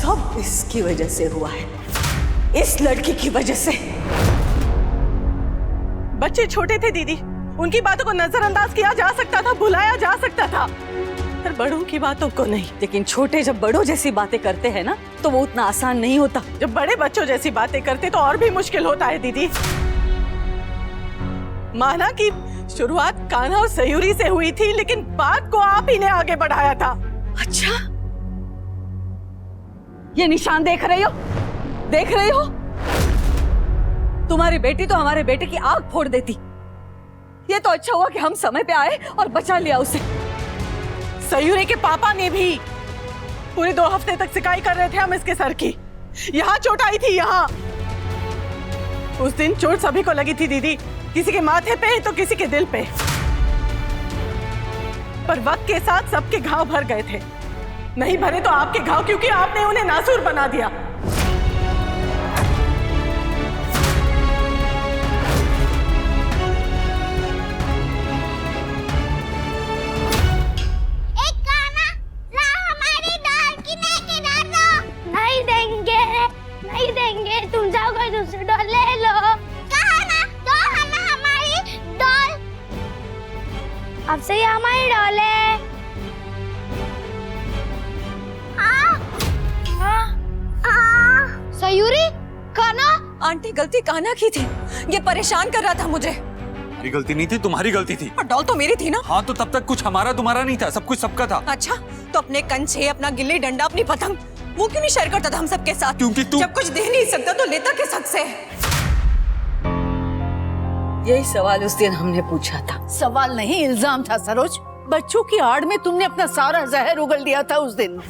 सब इसकी वजह से हुआ है, इस लड़की की वजह से। बच्चे छोटे थे दीदी, उनकी बातों को नजरअंदाज किया जा सकता था, भुलाया जा सकता था, पर बड़ों की बातों को नहीं। लेकिन छोटे जब बड़ों जैसी बातें करते हैं ना, तो वो उतना आसान नहीं होता। जब बड़े बच्चों जैसी बातें करते तो और भी मुश्किल होता है दीदी। माना कि शुरुआत कान्हा और सयूरी से हुई थी, लेकिन बात को आप ही ने आगे बढ़ाया था। अच्छा, ये निशान देख रही हो? देख रही हो? तुम्हारी बेटी तो हमारे बेटे की आग फोड़ देती। ये तो अच्छा हुआ कि हम समय पे आए और बचा लिया उसे। सयूरी के पापा ने भी पूरे 2 हफ्ते तक सिकाई कर रहे थे हम इसके सर की। यहाँ चोट आई थी, यहाँ। उस दिन चोट सभी को लगी थी दीदी, किसी के माथे पे तो किसी के दिल पे, पर वक्त के साथ सबके घाव भर गए थे। नहीं भरे तो आपके घाव, क्योंकि आपने उन्हें नासूर बना दिया। नहीं देंगे, तुम जाओ कोई दूसरी डॉल ले लो। कहा ना, तो हमें हमारी डॉल। अब से ये हमारी डॉल है। सयूरी, कान्हा। आंटी, गलती कान्हा की थी, ये परेशान कर रहा था मुझे। मेरी गलती नहीं थी, तुम्हारी गलती थी। और डॉल तो मेरी थी ना। हाँ, तो तब तक कुछ हमारा तुम्हारा नहीं था, सब कुछ सबका था। अच्छा, तो अपने कंचे, अपना गिल्ली डंडा, अपनी पतंग, वो क्यों नहीं शेयर करता था हम सबके साथ? क्योंकि तू जब कुछ दे नहीं सकता तो लेता किस हक से? यही सवाल उस दिन हमने पूछा था। सवाल नहीं, इल्जाम था सरोज। बच्चों की आड़ में तुमने अपना सारा जहर उगल दिया था उस दिन।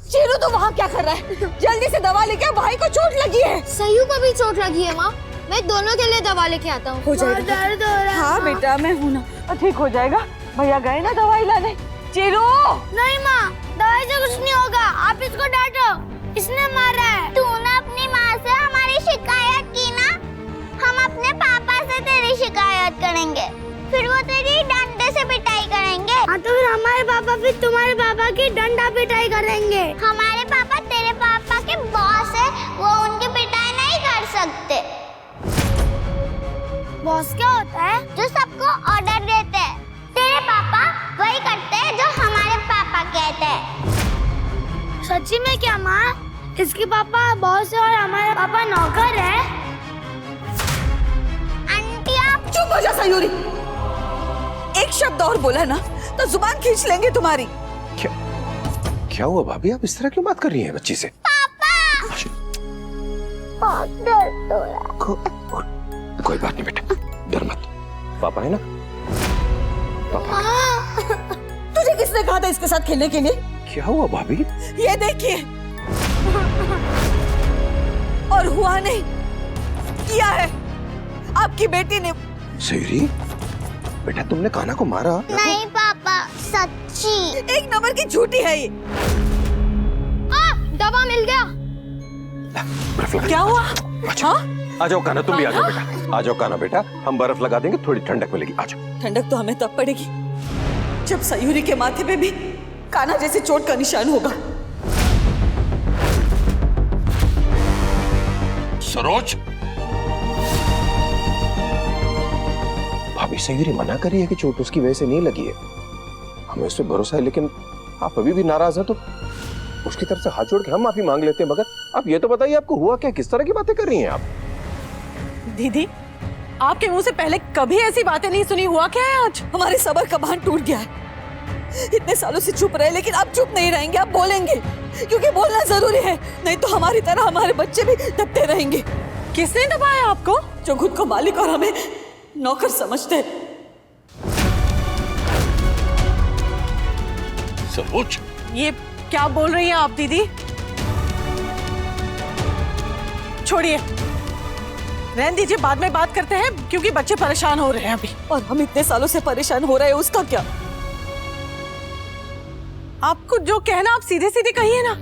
चीरू, तो वहाँ क्या कर रहा है? जल्दी से दवा लेके आ, भाई को चोट लगी है। सयू को भी चोट लगी है माँ, मैं दोनों के लिए दवा लेके आता हूँ। हो जाएगा, दर्द हो रहा है। हाँ बेटा, मैं हूँ ना, ठीक हो जाएगा। भैया गए ना दवाई लाने। चीरू, नहीं माँ, दवाई से कुछ नहीं होगा, आप इसको डांटो, इसने मारा है। तूने अपनी माँ से हमारी शिकायत की ना, हम अपने पापा से तेरी शिकायत करेंगे, फिर वो तेरी डंडे से पिटाई करेंगे। हाँ, तो फिर हमारे पापा भी तुम्हारे पापा की डंडा पिटाई करेंगे। हमारे पापा तेरे पापा के बॉस है, वो उनकी पिटाई नहीं कर सकते। बॉस क्या होता है? जो सबको ऑर्डर देते हैं। तेरे पापा वही करते हैं जो हमारे पापा कहते हैं। सच्ची में क्या माँ? इसके पापा बॉस है और हमारे पापा नौकर है। आंटी, आप चुप हो जा सयूरी। एक शब्द और बोला ना तो जुबान खींच लेंगे तुम्हारी। क्या हुआ भाभी, आप इस तरह क्यों बात कर रही हैं बच्ची से? पापा, बहुत दर्द हो रहा है। कोई बात नहीं बेटा, डर मत, पापा है ना। पापा, तुझे किसने कहा था इसके साथ खेलने के लिए? क्या हुआ भाभी? ये देखिए, और हुआ नहीं, किया है आपकी बेटी ने। सयूरी, बेटा तुमने कान्हा को मारा? नहीं पापा, सच्ची। एक नंबर की झूठी है ये। दवा मिल गया। बर्फ लगा। क्या हुआ? अच्छा, आ जाओ कान्हा, तुम भी आ जाओ बेटा, आ जाओ कान्हा बेटा, हम बर्फ लगा देंगे, थोड़ी ठंडक मिलेगी, आ जाओ। ठंडक तो हमें तब पड़ेगी जब सयूरी के माथे पे भी कान्हा जैसे चोट का निशान होगा। सरोज, भाभी सयूरी मना करी है कि चोट उसकी वजह से नहीं लगी है, हमें उस पर भरोसा है, लेकिन आप अभी भी नाराज हैं तो उसकी तरफ से हाथ जोड़ के हम माफी मांग लेते हैं। मगर आप ये तो बताइए, आपको हुआ क्या? किस तरह की बातें कर रही हैं आप? दीदी, आपके मुंह से पहले कभी ऐसी बातें नहीं सुनी। हुआ क्या है आज? हमारे सबर का बांध टूट गया है। इतने सालों से चुप रहे, लेकिन अब चुप नहीं रहेंगे, अब बोलेंगे, क्योंकि बोलना जरूरी है, नहीं तो हमारी तरह हमारे बच्चे भी दबते रहेंगे। किसने दबाया आपको? जो खुद को मालिक और हमें नौकर समझते। सरोज, ये क्या बोल रही हैं आप दीदी? छोड़िए, रहने दीजिए, बाद में बात करते हैं, क्योंकि बच्चे परेशान हो रहे हैं अभी। और हम इतने सालों से परेशान हो रहे हैं, उसका क्या? आपको जो कहना आप सीधे सीधे कहिए ना,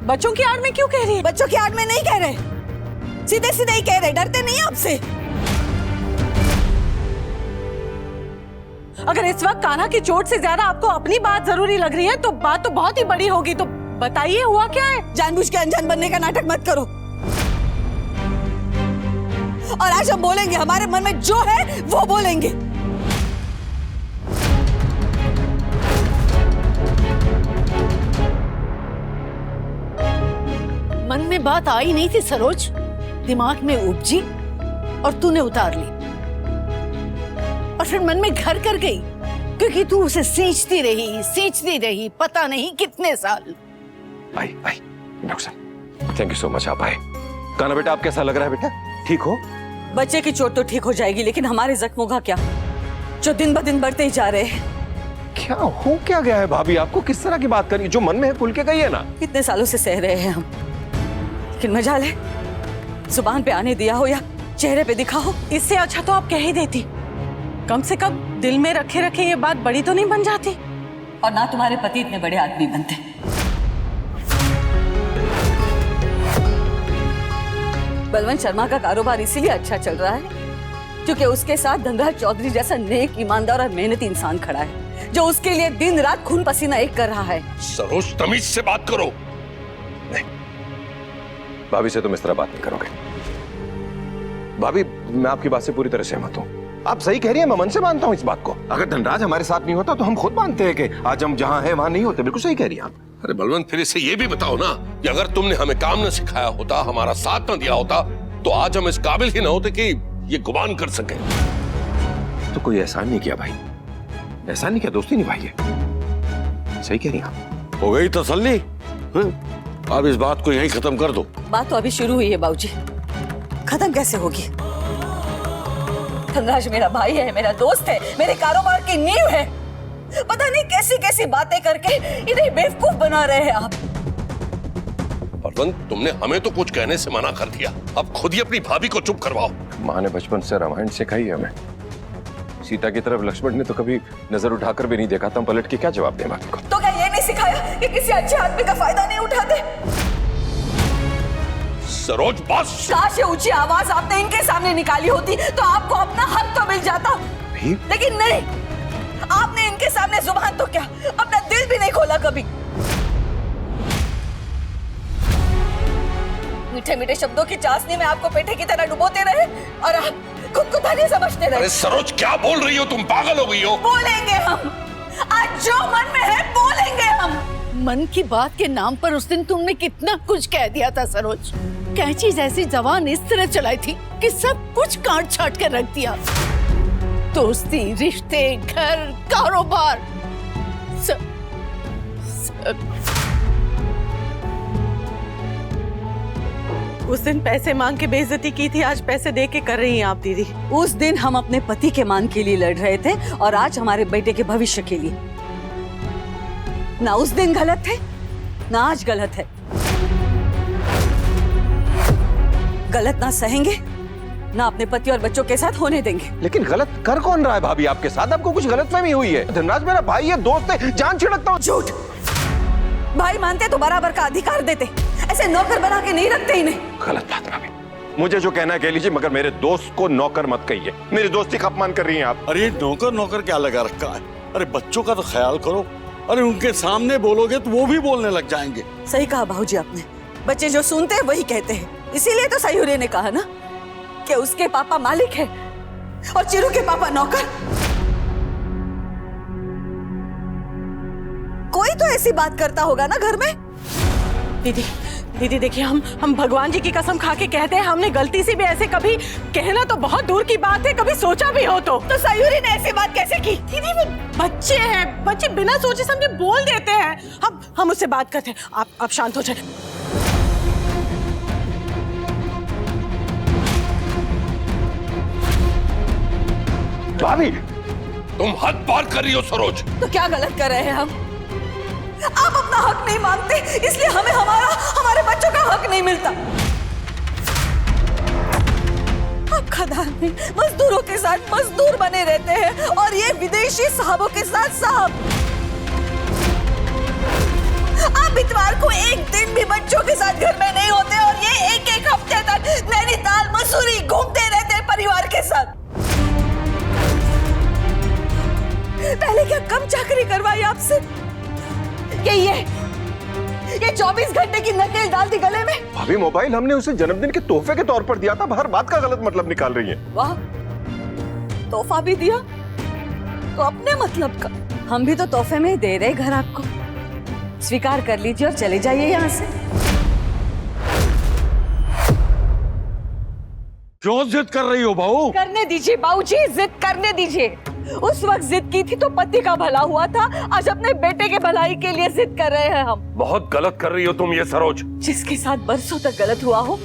बच्चों की आड़ में क्यों कह रही है? बच्चों की आड़ में नहीं कह रहे, सीधे सीधे ही कह रहे, डरते नहीं आपसे। अगर इस वक्त कान्हा की चोट से ज्यादा आपको अपनी बात जरूरी लग रही है तो बात तो बहुत ही बड़ी होगी, तो बताइए हुआ क्या है? जानबूझ के अनजान बनने का नाटक मत करो। और आज हम बोलेंगे, हमारे मन में जो है वो बोलेंगे। मन में बात आई नहीं थी सरोज, दिमाग में उपजी और तूने उतार ली और फिर मन में घर कर गई, क्योंकि तू उसे सींचती रही पता नहीं कितने साल। आई डॉक्टर साहब, थैंक यू सो मच, आप आए। काना बेटा, आप कैसा लग रहा है बेटा? ठीक हो? बच्चे की चोट तो ठीक हो जाएगी, लेकिन हमारे जख्मों का क्या, जो दिन ब दिन बढ़ते ही जा रहे हैं। क्या हो क्या गया है भाभी? आपको किस तरह की बात करनी, जो मन में है खुल के कहिए ना। इतने सालों से सह रहे हैं हम, लेकिन मजाल है जुबान पे आने दिया हो या चेहरे पे दिखा हो। इससे अच्छा तो आप कह ही देती, कम से कम दिल में रखे रखे ये बात बड़ी तो नहीं बन जाती। और ना तुम्हारे पति इतने बड़े आदमी बनते। बलवंत शर्मा का कारोबार इसीलिए अच्छा चल रहा है क्योंकि उसके साथ धनराज चौधरी जैसा नेक, ईमानदार और मेहनती इंसान खड़ा है, जो उसके लिए दिन रात खून पसीना एक कर रहा है। सरोज, तमीज से बात करो। नहीं, भाभी से तुम इस तरह बात नहीं करोगे। भाभी, मैं आपकी बात से पूरी तरह सहमत हूँ। आप सही कह रही हैं, मैं मन से मानता हूँ इस बात को। अगर धनराज हमारे साथ नहीं होता तो हम खुद मानते हैं कि आज हम जहाँ हैं वहाँ नहीं होते। बिल्कुल सही कह रही हैं आप। अरे बलवंत, फिर इसे ये भी बताओ ना कि अगर तुमने हमें काम न सिखाया होता, हमारा साथ न दिया होता, तो आज हम इस काबिल ही न होते कि ये गुमान कर सके। तो कोई एहसान नहीं किया भाई, एहसान नहीं किया, दोस्ती निभाई है। सही कह रही हैं आप। हो गई तसल्ली? अब इस बात को यहीं खत्म कर दो। बात तो अभी शुरू हुई है बाबूजी, खत्म कैसे होगी? धनराज मेरा भाई है, मेरा दोस्त है, मेरे कारोबार की नींव है। पता नहीं कैसी कैसी बातें करके इन्हें बेवकूफ बना रहे हैं आप। बलवंत, तुमने हमें तो कुछ कहने से मना कर दिया, अब खुद ही अपनी भाभी को चुप करवाओ। माँ ने बचपन से रामायण सिखाई है हमें। सीता की तरफ लक्ष्मण ने तो कभी नजर उठाकर भी नहीं देखा था, हम पलट के क्या जवाब दें भाभी को? तो क्या ये नहीं सिखाया कि किसी अच्छे आदमी का फायदा नहीं उठाते? सरोज, बस। काश ये ऊंची आवाज आपने इनके सामने निकाली होती तो आपको अपना हक तो मिल जाता, लेकिन नहीं, आपने इनके सामने जुबान तो क्या, अपना दिल भी नहीं खोला कभी। मीठे मीठे शब्दों की चाशनी में आपको पेठे की तरह डुबोते रहे और आप खुद को धनी समझते रहे। अरे सरोज, क्या बोल रही हो तुम? पागल हो गई हो? बोलेंगे हम, आज जो मन में है बोलेंगे हम। मन की बात के नाम पर उस दिन तुमने कितना कुछ कह दिया था सरोज। कैंची जैसी जबान इस तरह चलाई थी कि सब कुछ काट छाट कर रख दिया। दोस्ती, रिश्ते, घर, कारोबार, सब। उस दिन पैसे मांग के बेइज्जती की थी, आज पैसे दे के कर रही हैं आप दीदी। उस दिन हम अपने पति के मान के लिए लड़ रहे थे और आज हमारे बेटे के भविष्य के लिए। ना उस दिन गलत थे, ना आज गलत है। गलत ना सहेंगे, ना अपने पति और बच्चों के साथ होने देंगे। लेकिन गलत कर कौन रहा है भाभी आपके साथ? आपको कुछ गलतफहमी हुई है। धनराज मेरा भाई है, दोस्त है, जान छिड़कता हूँ। झूठ। भाई मानते तो बराबर का अधिकार देते, ऐसे नौकर बना के नहीं रखते इन्हें। गलत बात भाभी, मुझे जो कहना है कह लीजिए, मगर मेरे दोस्त को नौकर मत कहिए। मेरी दोस्ती का अपमान कर रही हैं आप। अरे नौकर नौकर क्या लगा रखा है? अरे बच्चों का तो ख्याल करो। अरे उनके सामने बोलोगे तो वो भी बोलने लग जाएंगे। सही कहा बाबूजी आपने, बच्चे जो सुनते हैं वही कहते हैं। इसीलिए तो सयूरी ने कहा ना कि उसके पापा मालिक है और चिरू के पापा नौकर। कोई तो ऐसी बात करता होगा ना घर में। दीदी दीदी देखिए, हम भगवान जी की कसम खा के कहते हैं, हमने गलती से भी ऐसे कभी, कहना तो बहुत दूर की बात है, कभी सोचा भी हो तो सयूरी ने ऐसी बात कैसे की? दीदी वो बच्चे हैं, बच्चे बिना सोचे समझे बोल देते हैं। हम उससे बात करते हैं, आप शांत हो जाए। भाभी, तुम हद पार कर रही हो सरोज। तो क्या गलत कर रहे हैं हम? आप अपना हक नहीं मांगते, इसलिए हमें हमारे बच्चों का हक नहीं मिलता। आप खदान में मजदूरों के साथ मजदूर बने रहते हैं और ये विदेशी साहबों के साथ साहब। आप इतवार को एक दिन भी बच्चों के साथ घर में नहीं होते और ये एक हफ्ते तक नैनीताल, मसूरी घूमते रहते हैं परिवार के साथ। पहले क्या कम चाकरी करवाई आपसे? ये 24 घंटे की नकेल डाल दी गले में। भाभी मोबाइल हमने उसे जन्मदिन के तोहफे के तौर पर दिया था, हर बात का गलत मतलब निकाल रही है। वाह, तोहफा भी दिया तो अपने मतलब का। हम भी तो तोहफे में ही दे रहे घर आपको, स्वीकार कर लीजिए और चले जाइए यहाँ से। क्यों जिद कर रही हो बहू? करने दीजिए बाबूजी, जिद करने दीजिए। उस वक्त जिद की थी तो पति का भला हुआ था, आज अपने बेटे के भलाई के लिए जिद कर रहे हैं हम। बहुत गलत कर रही हो तुम ये सरोज। जिसके साथ बरसों तक गलत हुआ हो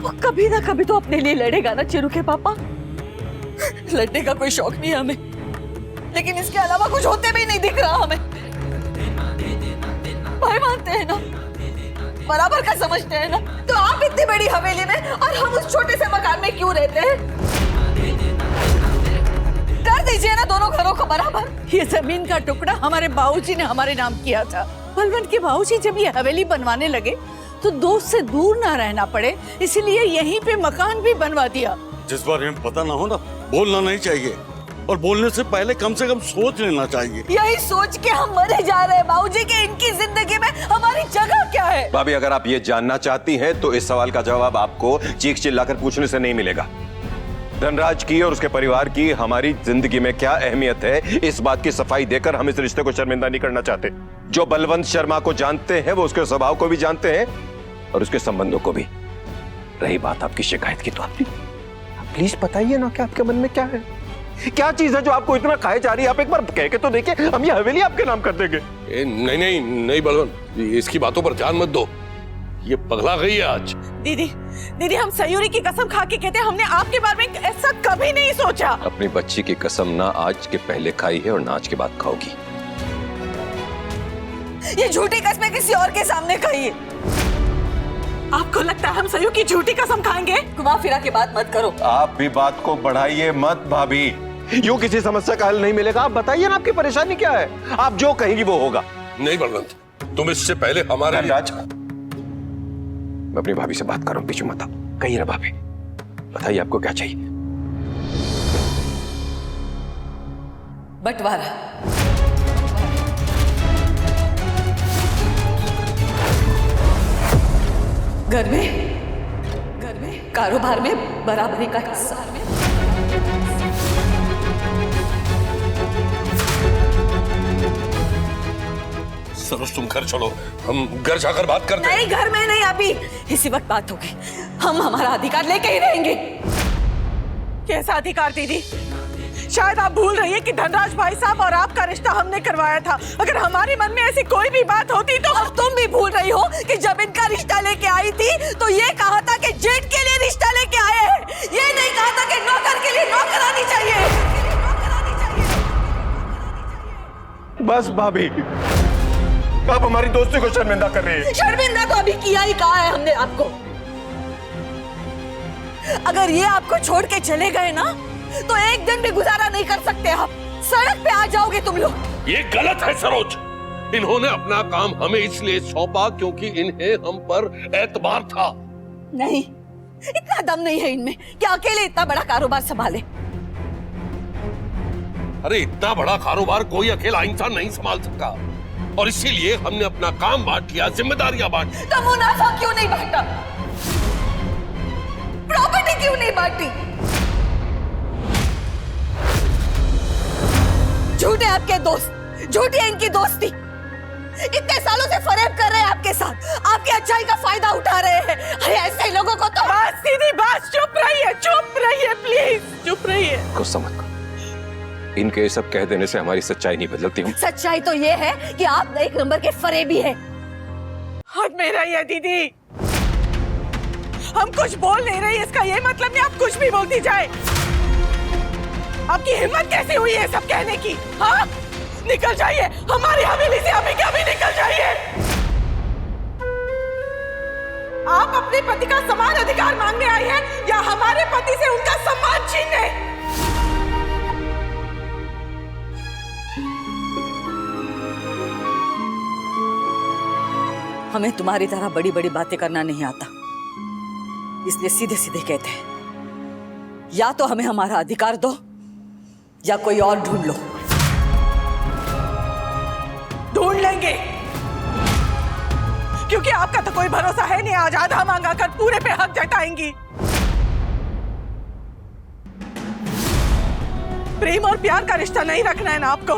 वो कभी ना कभी तो अपने लिए लड़ेगा ना चिरू के पापा। लड़ने का कोई शौक नहीं है हमें, लेकिन इसके अलावा कुछ होते भी नहीं दिख रहा हमें। भाई मानते हैं ना, बराबर का समझते हैं ना, तो आप इतनी बड़ी हवेली में और हम उस छोटे से मकान में क्यों रहते हैं? कर दीजिए ना दोनों घरों को बराबर। ये जमीन का टुकड़ा हमारे बाबूजी ने हमारे नाम किया था। बलवंत के बाबूजी जब ये हवेली बनवाने लगे तो दोस्त से दूर ना रहना पड़े, इसलिए यहीं पे मकान भी बनवा दिया। जिस बारे में पता ना हो ना, बोलना नहीं चाहिए, और बोलने से पहले कम से कम सोच लेना चाहिए। यही सोच के हम मरे जा रहे हैं बाबूजी कि इनकी जिंदगी में हमारी जगह क्या है। भाभी अगर आप ये जानना चाहती हैं तो इस सवाल का जवाब आपको चीख चिल्लाकर पूछने से नहीं मिलेगा। धनराज की और उसके परिवार की हमारी जिंदगी में क्या अहमियत है, इस बात की सफाई देकर हम इस रिश्ते को शर्मिंदा नहीं करना चाहते। जो बलवंत शर्मा को जानते हैं वो उसके स्वभाव को भी जानते हैं और उसके संबंधों को भी। रही बात आपकी शिकायत की, तो आप प्लीज बताइए ना कि आपके मन में क्या है, क्या चीज है जो आपको इतना खाए जा रही है। आप एक बार कह के तो देखिए, हम ये हवेली आपके नाम कर देंगे। नहीं नहीं नहीं बलवंत, इसकी बातों पर ध्यान मत दो, ये पगला गई है आज। दीदी, दीदी हम सयूरी की कसम खा के कहते हैं, हमने आपके बारे में ऐसा कभी नहीं सोचा। अपनी बच्ची की कसम ना आज के पहले खाई है और ना आज के बाद खाओगी। ये झूठी कसमें किसी और के सामने खाई है। आपको लगता है हम सयू की झूठी कसम खाएंगे? घुमा फिरा के बात मत करो। आप भी बात को बढ़ाइए मत भाभी, यूं किसी समस्या का हल नहीं मिलेगा। आप बताइए ना आपकी परेशानी क्या है, आप जो कहेंगी वो होगा। नहीं बलवंत, तुम इससे पहले हमारे धनराज, मैं अपनी भाभी से बात कर रहा हूं, पीछे मत आओ। कहिए ना भाभी, बताइए आपको क्या चाहिए। बंटवारा। घर में कारोबार में बराबरी का हिस्सा। सरोज तुम घर चलो, हम घर जाकर बात करते हैं। नहीं, घर में नहीं, अभी इसी वक्त बात होगी। हम हमारा अधिकार लेके ही रहेंगे। कैसा अधिकार दीदी? शायद आप भूल रही है कि धनराज भाई साहब और आपका रिश्ता हमने करवाया था। अगर हमारे मन में ऐसी कोई भी बात होती तो। और तुम भी भूल रही हो कि जब इनका रिश्ता लेके आई थी तो ये कहा था कि जेठ के लिए रिश्ता लेके आए हैं, ये नहीं कहा था कि नौकर के लिए नौकरानी चाहिए। बस भाभी, आप हमारी दोस्ती को शर्मिंदा कर रही हैं। शर्मिंदा तो अभी किया ही कहा है हमने आपको। अगर ये आपको छोड़ के चले गए ना तो एक दिन भी गुजारा नहीं कर सकते आप। सड़क पे आ जाओगे तुम लोग। ये गलत है सरोज। इन्होंने अपना काम हमें इसलिए सौंपा क्योंकि इन्हें हम पर एतबार था। नहीं, इतना दम नहीं है इनमें कि अकेले इतना बड़ा कारोबार संभाले। अरे इतना बड़ा कारोबार कोई अकेला इंसान नहीं संभाल सकता, और इसीलिए हमने अपना काम बांट लिया, जिम्मेदारियां बांट। तो मुनाफा क्यों नहीं बांटा? प्रॉपर्टी क्यों नहीं बांटी? झूठे आपके दोस्त, झूठी है इनकी दोस्ती। इतने सालों से फरेब कर रहे हैं आपके साथ, आपकी अच्छाई का फायदा उठा रहे हैं। अरे ऐसे लोगों को तो। बस दीदी बस, चुप रहिए प्लीज, चुप रहिए। कुछ समझ, इनके सब कह देने से हमारी सच्चाई नहीं बदलती। सच्चाई तो ये है कि आप एक नंबर के फरेबी हैं। हद में रहिए दीदी, हम कुछ बोल नहीं रहे, इसका ये मतलब नहीं आप कुछ भी बोलती जाए। आपकी हिम्मत कैसे हुई है सब कहने की? हाँ, निकल जाइए हमारी हवेली से, अभी क्या भी निकल जाइए। आप अपने पति का समान अधिकार मांगने आई हैं या हमारे पति से उनका सम्मान छीनने? हमें तुम्हारी तरह बड़ी बड़ी बातें करना नहीं आता, इसलिए सीधे सीधे कहते हैं, या तो हमें हमारा अधिकार दो या कोई और ढूंढ लो। ढूंढ लेंगे, आपका तो कोई भरोसा है नहीं, आज आधा मांगा कर पूरे पे हक जताएंगी। प्रेम और प्यार का रिश्ता नहीं रखना है ना आपको,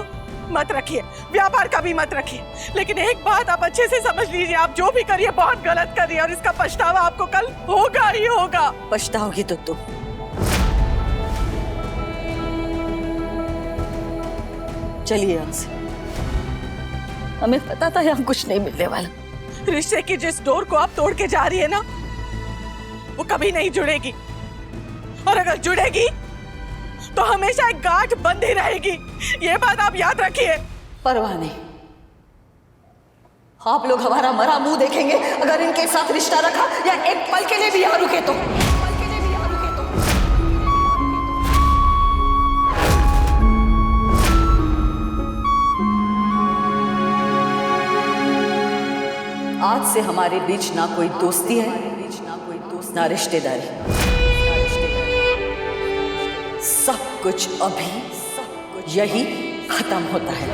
मत रखिए, व्यापार का भी मत रखिए। लेकिन एक बात आप अच्छे से समझ लीजिए, आप जो भी करिए बहुत गलत करिए और इसका पछतावा आपको कल होगा ही होगा। पछताओगी तो तुम। चलिए यहाँ से, हमें पता था यहाँ कुछ नहीं मिलने वाला। रिश्ते की जिस डोर को आप तोड़ के जा रही है ना, वो कभी नहीं जुड़ेगी, और अगर जुड़ेगी तो हमेशा एक गांठ बंधी रहेगी। ये बात आप याद रखिए। परवाह नहीं, आप लोग हमारा मरा मुंह देखेंगे अगर इनके साथ रिश्ता रखा या एक पल के लिए भी यहाँ रुके तो। आज से हमारे बीच ना कोई दोस्ती है, ना रिश्तेदारी। सब कुछ अभी यही खत्म होता है।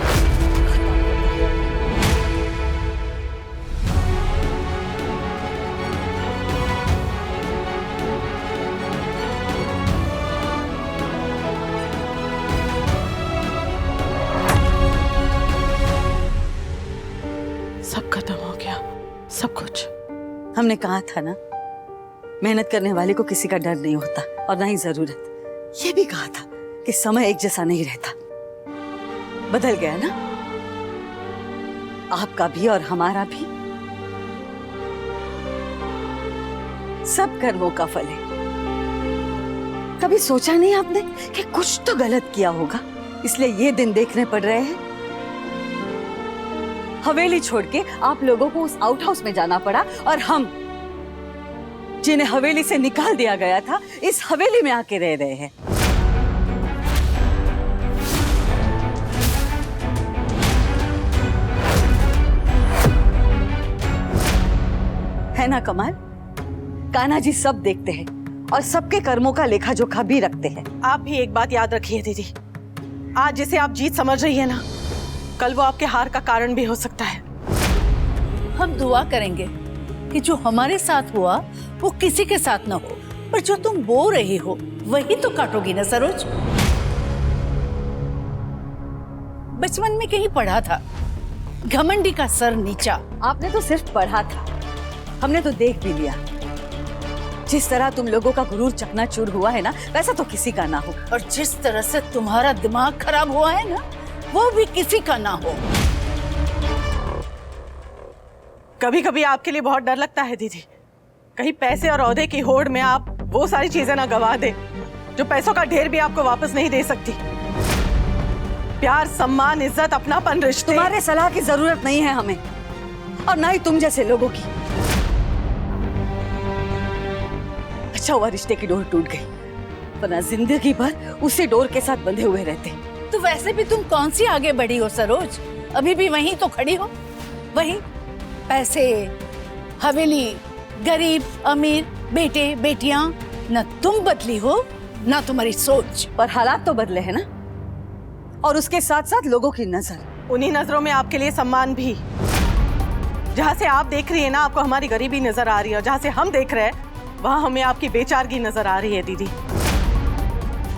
सब खत्म हो गया, सब कुछ। हमने कहा था ना, मेहनत करने वाले को किसी का डर नहीं होता और ना ही जरूरत। ये भी कहा था कि समय एक जैसा नहीं रहता, बदल गया ना, आपका भी और हमारा भी। सब कर्मों का फल है। कभी सोचा नहीं आपने कि कुछ तो गलत किया होगा, इसलिए ये दिन देखने पड़ रहे हैं? हवेली छोड़ के आप लोगों को उस आउट हाउस में जाना पड़ा और हम, जिन्हें हवेली से निकाल दिया गया था, इस हवेली में आके रह रहे हैं। है ना कमाल? कान्हा जी सब देखते हैं और सबके कर्मों का लेखा जोखा भी रखते हैं। आप भी एक बात याद रखिए दीदी, आज जिसे आप जीत समझ रही है ना, कल वो आपके हार का कारण भी हो सकता है। हम दुआ करेंगे कि जो हमारे साथ हुआ वो किसी के साथ ना हो, पर जो तुम बो रही हो वही तो काटोगी ना सरोज। बचपन में कहीं पढ़ा था, घमंडी का सर नीचा। आपने तो सिर्फ पढ़ा था, हमने तो देख भी लिया। जिस तरह तुम लोगों का गुरूर चकनाचूर हुआ है ना, वैसा तो किसी का ना हो। और जिस तरह से तुम्हारा दिमाग खराब हुआ है ना, वो भी किसी का ना हो। कभी कभी आपके लिए बहुत डर लगता है दीदी, कहीं पैसे और ओहदे की होड़ में आप वो सारी चीजें ना गवा दे जो पैसों का ढेर भी आपको वापस नहीं दे सकती। प्यार, सम्मान, इज्जत, अपनापन, रिश्ते। तुम्हारे सलाह की जरूरत नहीं है हमें, और ना ही तुम जैसे लोगों की। अच्छा हुआ रिश्ते की डोर टूट गई, वरना जिंदगी भर उसी डोर के साथ बंधे हुए रहते। तो वैसे भी तुम कौन सी आगे बढ़ी हो सरोज, अभी भी वहीं तो खड़ी हो। वहीं पैसे, हवेली, गरीब, अमीर, बेटे, बेटियां। न तुम बदली हो, ना तुम्हारी सोच। पर हालात तो बदले हैं ना, और उसके साथ साथ लोगों की नजर। उन्हीं नजरों में आपके लिए सम्मान भी। जहाँ से आप देख रही है ना, आपको हमारी गरीबी नजर आ रही है, और जहाँ से हम देख रहे हैं वहाँ हमें आपकी बेचारगी नजर आ रही है दीदी।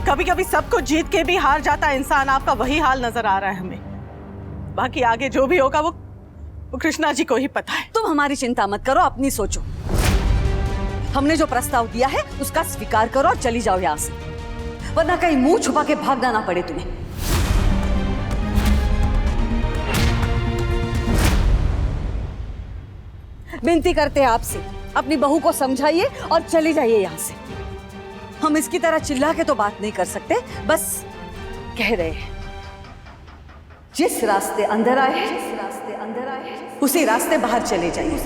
कभी कभी सब कुछ जीत के भी हार जाता है इंसान, आपका वही हाल नजर आ रहा है हमें। बाकी आगे जो भी होगा वो कृष्णा जी को ही पता है। तुम हमारी चिंता मत करो, अपनी सोचो। हमने जो प्रस्ताव दिया है उसका स्वीकार करो और चली जाओ यहाँ से, वरना कहीं मुंह छुपा के भागना ना पड़े तुम्हें। विनती करते हैं आपसे, अपनी बहू को समझाइए और चली जाइए यहाँ से। हम इसकी तरह चिल्ला के तो बात नहीं कर सकते, बस कह रहे हैं जिस रास्ते अंदर आए उसी रास्ते बाहर चले जाइए।